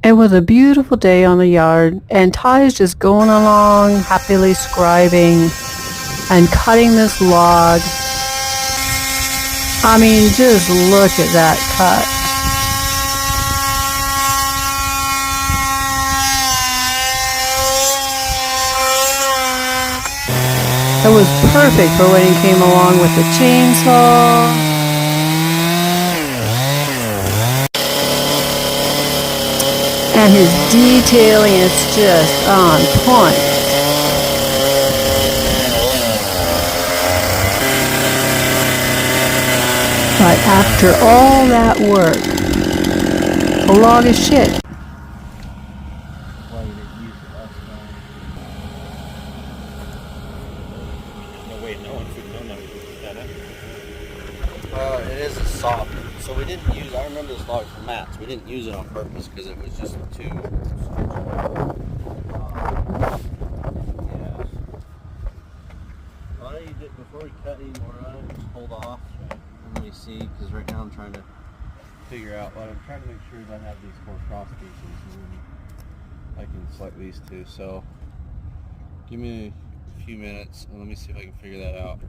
It was a beautiful day on the yard, and Ty is just going along, happily scribing and cutting this log. I mean, just look at that cut. It was perfect for when he came along with the chainsaw. And his detailing is just on point. But after all that work, a log of shit. Why you didn't use it last time? No way, no one could know we put that in. It is a soft. So we didn't use. I remember this log from Matt's. We didn't use it on purpose because it was just too. Yeah. Why don't you before we cut any more on it, just hold off and let me see. Because right now I'm trying to figure out what I'm trying to make sure is I have these 4 cross pieces and then I can select these 2. So give me a few minutes and let me see if I can figure that out.